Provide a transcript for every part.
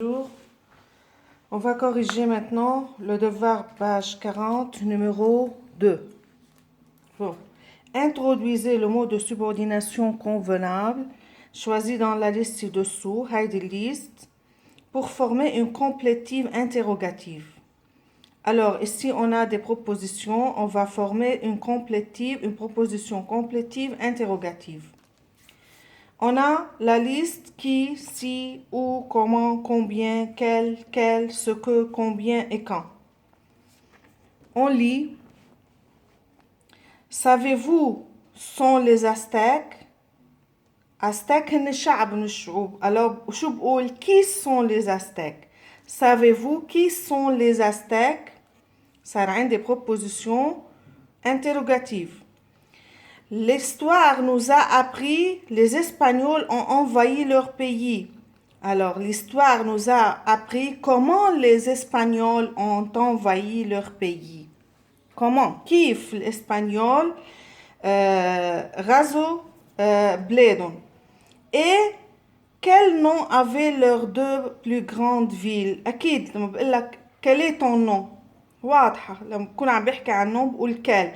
Bonjour. On va corriger maintenant le devoir page 40, numéro 2. Bon. Introduisez le mot de subordination convenable choisi dans la liste ci-dessous, Heidi List, pour former une complétive interrogative. Alors, ici, on a des propositions. On va former une proposition complétive interrogative. On a la liste qui, si, où, comment, combien, quel, ce que, combien et quand. On lit. Savez-vous sont les Aztèques? Aztèques هن شعب من الشعوب. Alors, شو بقول qui sont les Aztèques? Savez-vous qui sont les Aztèques? صار عندي proposition interrogative. L'histoire nous a appris les Espagnols ont envahi leur pays. Alors, l'histoire nous a appris comment les Espagnols ont envahi leur pays. Comment? كيف الإسبانيول غزوا بلادهم. Et quel nom avaient leurs deux plus grandes villes؟ أكيد لما بقول لك quel est ton nom؟ واضحة لما بكون عم بحكي عن nom بقول quel.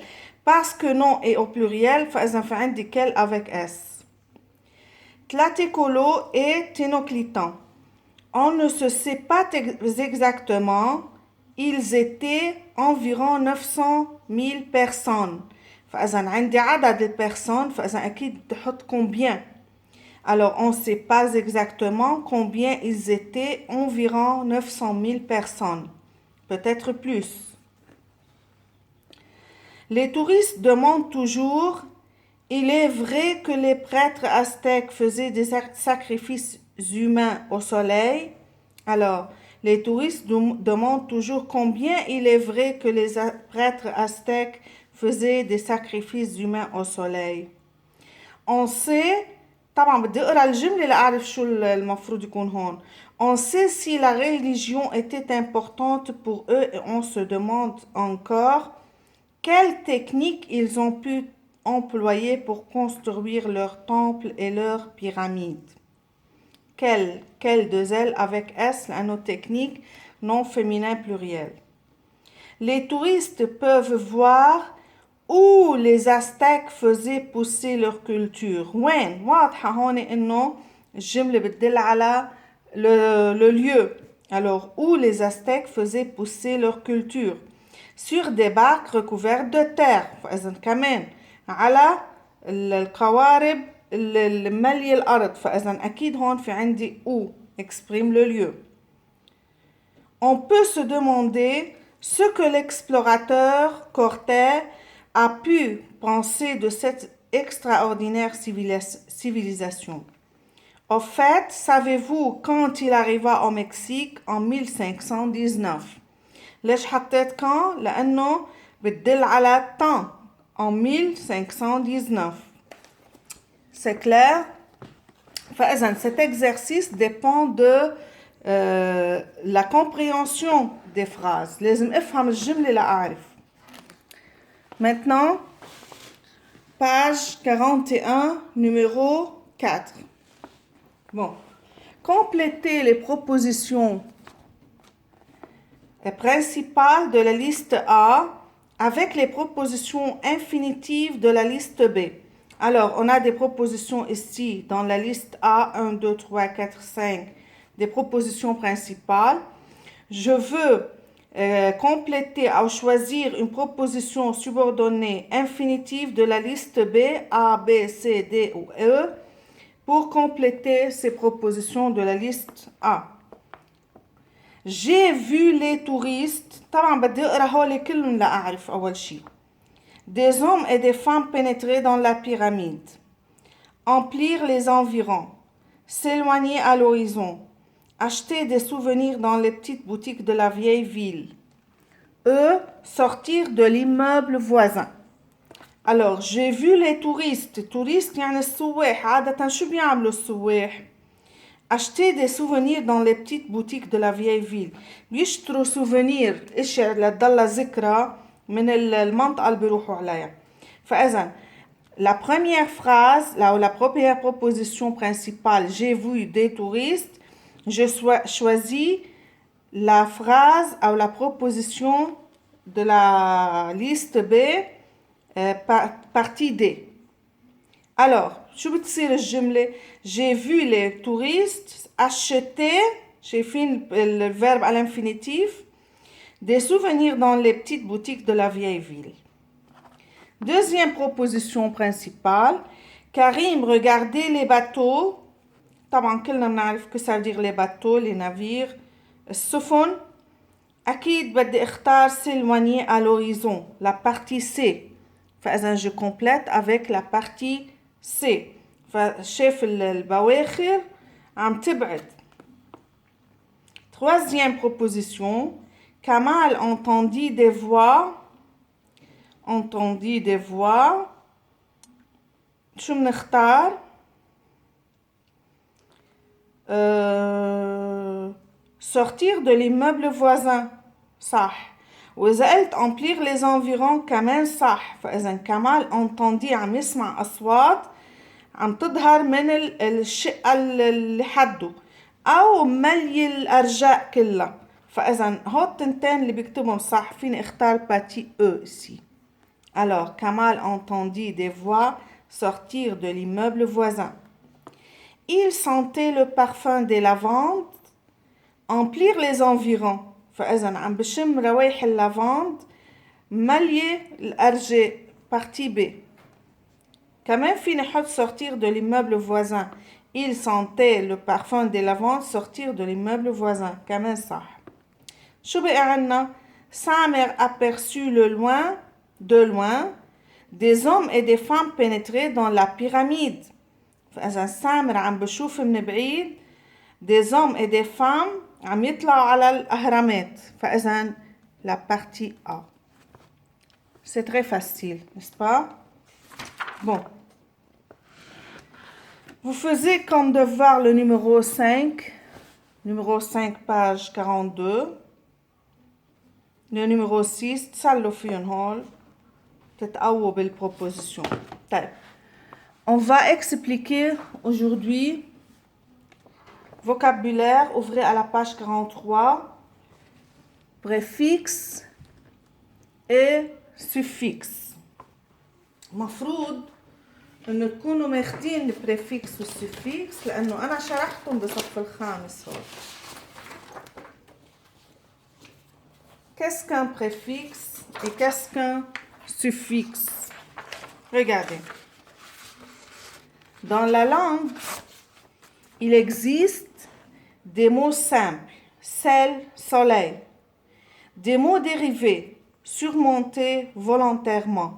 Parce que nom est au pluriel, فإذا فعندي quel avec S. Tlatekolo et Ténoclitan. On ne se sait pas exactement. Ils étaient environ 900 000 personnes. فإذا عندي عدد البرسون فإذا أكيد تحط combien. Alors on ne sait pas exactement combien ils étaient, environ 900 000 personnes. Peut-être plus. Les touristes demandent toujours, il est vrai que les prêtres aztèques faisaient des sacrifices humains au soleil. Alors, les touristes demandent toujours combien il est vrai que les prêtres aztèques faisaient des sacrifices humains au soleil. On sait, طبعا بدي اقرا الجملة لأعرف شو المفروض يكون هون. On sait si la religion était importante pour eux et on se demande encore quelles techniques ils ont pu employer pour construire leurs temples et leurs pyramides. Quelle de elles avec S, la technique non féminin pluriel. Les touristes peuvent voir où les Aztèques faisaient pousser leur culture. وين؟ واضحة هون إنه الجملة بتدل على le lieu. Alors, où les Aztèques faisaient pousser leur culture. Sur des barques recouvertes de terre. فإذا كمان على القوارب المالية الأرض. فإذا أكيد هون في عندي où exprime le lieu. On peut se demander ce que l'explorateur Cortés a pu penser de cette extraordinaire civilisation. Au fait, savez-vous quand il arriva au Mexique en 1519? ليش حطيت quand؟ لأنه بتدل على temps en 1519. C'est clair? فإذا cet exercice dépend de la compréhension des phrases. لازم افهم الجملة لأعرف. Maintenant, page 41, numéro 4. Bon. Complétez les propositions principales de la liste A avec les propositions infinitives de la liste B. Alors, on a des propositions ici dans la liste A, 1, 2, 3, 4, 5, des propositions principales. Je veux compléter ou choisir une proposition subordonnée infinitive de la liste B, A, B, C, D ou E, pour compléter ces propositions de la liste A. J'ai vu les touristes. طبعا بدي اقرا هول كلهم لأعرف أول شيء. Des hommes et des femmes pénétrer dans la pyramide, emplir les environs, s'éloigner à l'horizon, acheter des souvenirs dans les petites boutiques de la vieille ville. Eux, sortir de l'immeuble voisin. Alors, j'ai vu les touristes. touristes يعني السواح. عادة شو بيعملوا السواح؟ Acheter des souvenirs dans les petites boutiques de la vieille ville. بيشتروا souvenirs اشياء لتضل ذكرى من المنطقة اللي بيروحوا عليها. فإذا la première phrase, la première proposition principale, j'ai vu des touristes, je choisis la phrase ou la proposition de la liste B, partie D. Alors, شو بتصير الجملة؟ J'ai vu les touristes acheter, شايفين le verbe à l'infinitif, des souvenirs dans les petites boutiques de la vieille ville. Deuxième proposition principale, Karim regardait les bateaux. طبعا كلنا بنعرف que ça veut dire les bateaux, les navires, السفن. أكيد بدي اختار s'éloigner à l'horizon, la partie C. فإذا je complète avec la partie C. فشاف البواخر عم تبعد. Troisième proposition, Kamal entendit des voix. Entendit des voix. شو بنختار؟ sortir de l'immeuble voisin. صح. وإذا قلت emplir les environs كمان صح. فإذا كمال entendit عم يسمع أصوات عم تظهر من الشقة اللي حده أو ملي الأرجاء كلها. فإذا هو التنتين اللي بيكتبهم صح. فيني اختار باتي E ici. Alors, Kamal entendit des voix sortir de l'immeuble voisin. Il sentait le parfum des lavandes emplir les environs. فإذا عم بشم روايح اللافند ملي الأرجاء. partie B. كمان فيني حط sortir de l'immeuble voisin. Il sentait le parfum des lavandes sortir de l'immeuble voisin. كمان صح. شو بقى عنا؟ Samer aperçut de loin des hommes et des femmes pénétrer dans la pyramide. فإذا سامر عم بشوف من بعيد des hommes et des femmes عم يطلعوا على الأهرامات. فإذا la partie A. C'est très facile, n'est-ce pas? Bon. Vous faisiez comme devoir le numéro 5. Numéro 5, page 42. Le numéro 6, تصلوا فيهم هول تتقووا بالproposition. طيب. On va expliquer aujourd'hui vocabulaire. Ouvrez à la page 43. Préfixe et suffixe. مفروض انه تكونوا ماخدين البريفيكس والسفيكس لانه انا شرحتهم بصف الخامس هون. Qu'est-ce qu'un préfixe et qu'est-ce qu'un suffixe? Regardez. Dans la langue, il existe des mots simples, sel, soleil, des mots dérivés, surmontés volontairement.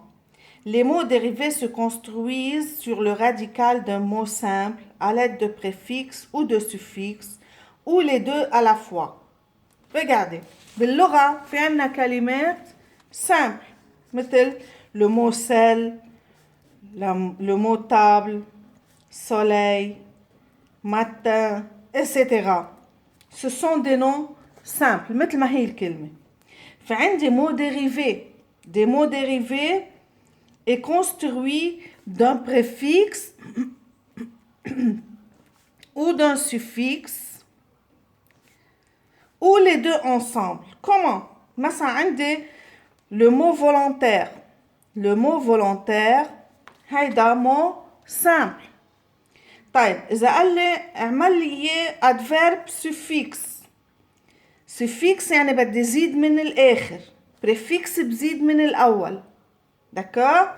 Les mots dérivés se construisent sur le radical d'un mot simple à l'aide de préfixes ou de suffixes ou les deux à la fois. Regardez, باللغة في عنا كلمات simples مثل le mot sel, le mot table, soleil, matin, etc. Ce sont des noms simples مثل ما هي الكلمة. فعندي mots dérivés. Des mots dérivés est construit d'un préfixe ou d'un suffixe ou les deux ensemble. Comment? مثلا عندي le mot volontaire. Le mot volontaire هيدا mot simple. طيب إذا قال لي اعمل لي adverbe suffixe. Suffixe يعني بدي زيد من الآخر. préfixe بزيد من الأول. D'accord?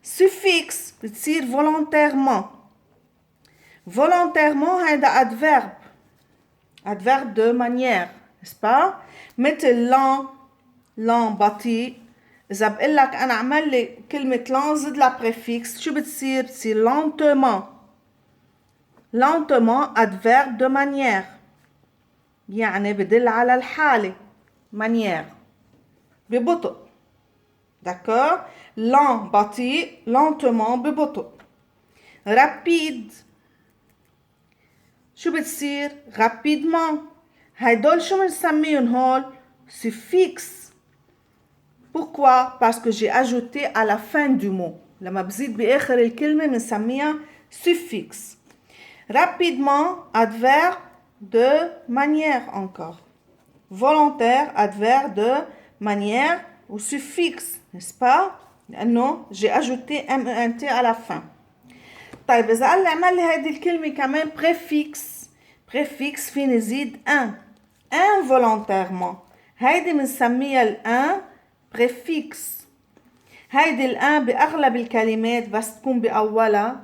Suffixe بتصير volontairement. Volontairement هيدا adverbe. Adverbe de manière, n'est-ce pas? مثل lent بطيء. إذا بقول لك أنا أعمل لي كلمة lent زد لا préfixe شو بتصير؟ بتصير lentement. Lentement adverbe de manière. يعني بدل على الحالة. manière. ببطء. D'accord? Lent بطيء. lentement ببطء. rapide. شو بتصير؟ rapidement. هيدول شو بنسميهم هول؟ suffixe. Pourquoi? Parce que j'ai ajouté à la fin du mot. لما بزيد بآخر الكلمة بنسميها suffixe. Rapidement, adverbe de manière encore. Volontaire, adverbe de manière ou suffixe, n'est-ce pas? لأنه j'ai ajouté MENT à la fin. طيب إذا قال لي اعمل لي هذه الكلمة كمان préfixe في نزيد involontairement. هيدي بنسميها الان préfixe. هيدي الان بأغلب الكلمات بس تكون بأولها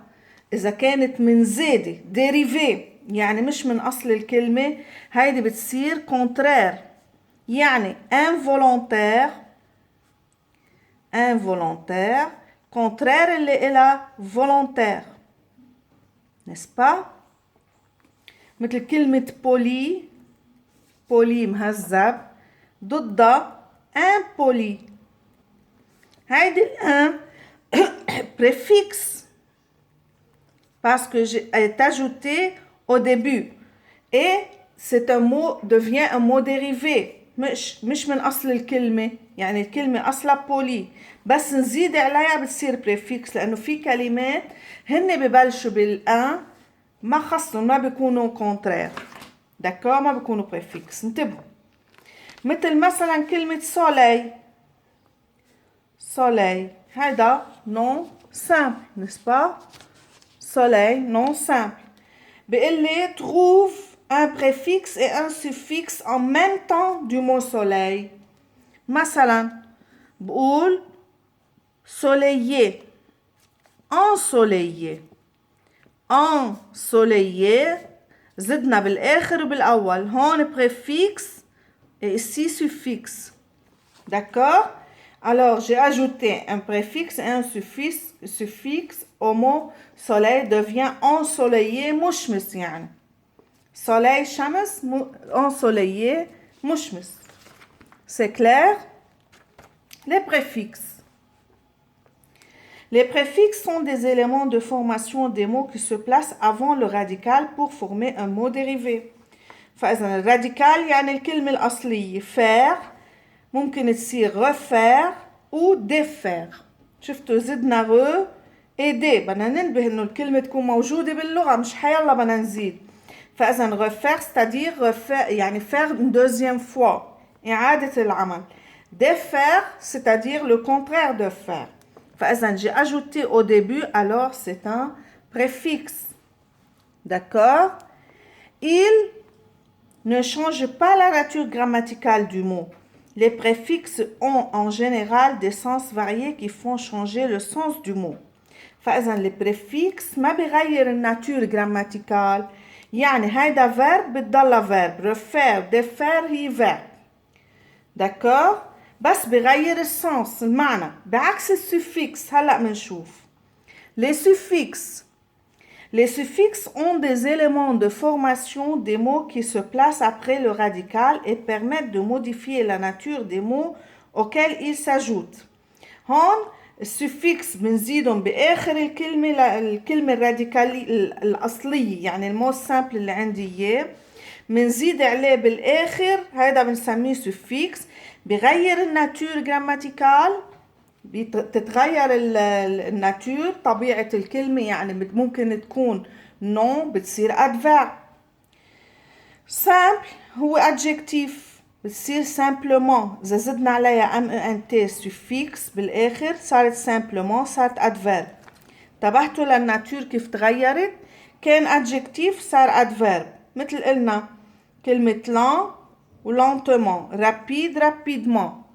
إذا كانت من زيادة dérivé يعني مش من أصل الكلمة هيدي بتصير contraire يعني involontaire contraire اللي إلها volontaire n'est-ce pas مثل كلمة poli مهذب ضدها impoli هيدي الان préfixe parce que est ajouté au début et c'est un mot devient un mot dérivé مش من أصل الكلمة يعني الكلمة أصلها poli بس نزيد عليها بتصير préfixe لأنه في كلمات هن ببلشوا بالان ما خصهم ما بيكونوا contraire d'accord ما بيكونوا préfixe انتبهوا مثل مثلا كلمة soleil هذا non simple n'est-ce pas soleil non simple بيقول لي trouve un préfixe et un suffixe en même temps du mot soleil مثلا بقول soleillé ensoleillé زدنا بالآخر وبالأول هون préfixe et ici suffixe d'accord alors j'ai ajouté un préfixe et un suffixe au mot soleil devient ensoleillé مشمس يعني soleil شمس ensoleillé مشمس c'est clair les préfixes les préfixes sont des éléments de formation des mots qui se placent avant le radical pour former un mot dérivé فإذا الراديكال يعني الكلمة الأصلية faire ممكن تصير refaire ou défaire شفتوا زدنا re et de بدنا ننتبه إنه الكلمة تكون موجودة باللغة مش حيلا بدنا نزيد فإذا refaire c'est-à-dire refaire يعني faire une deuxième fois إعادة العمل défaire c'est-à-dire le contraire de faire فإذا j'ai ajouté au début alors c'est un préfixe d'accord il ne change pas la nature grammaticale du mot. Les préfixes ont en général des sens variés qui font changer le sens du mot. فإذا les préfixes ما بيغير الناتور grammaticale يعني هيدا verb بتضل verb refaire défaire هي verb d'accord بس بيغير السنس المعنى بعكس السوفيكس هلأ منشوف les suffixes ont des éléments de formation des mots qui se placent après le radical et permettent de modifier la nature des mots auxquels ils s'ajoutent. هون السوفيكس بنزيدهم بآخر الكلمة الراديكالية الأصلية يعني المو سامبل اللي عندي إياه بنزيد عليه بالآخر هذا بنسميه سوفيكس بغير الناتور جراماتيكال بتتغير الناتور طبيعة الكلمة يعني ممكن تكون non بتصير adverb simple هو adjectif بتصير simplement إذا زدنا عليها MENT suffix بالآخر صارت simplement صارت adverb انتبهتوا للناتور كيف تغيرت كان adjectif صار adverb مثل قلنا كلمة lent ou lentement rapide rapidement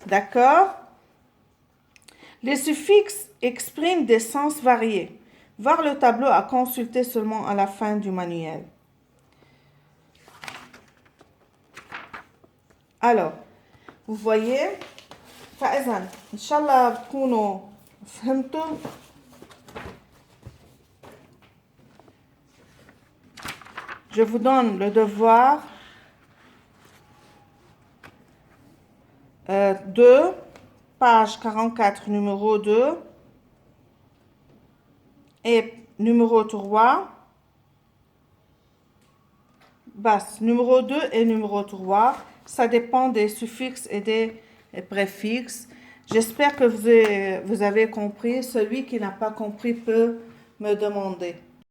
d'accord les suffixes expriment des sens variés. Voir le tableau à consulter seulement à la fin du manuel. Alors, vous voyez, فإذا إن شاء الله تكونوا فهمتوا. Je vous donne le devoir 2. Page 44, numéro 2 et numéro 3. Basse, numéro 2 et numéro 3. Ça dépend des suffixes et des préfixes. J'espère que vous avez compris. Celui qui n'a pas compris peut me demander.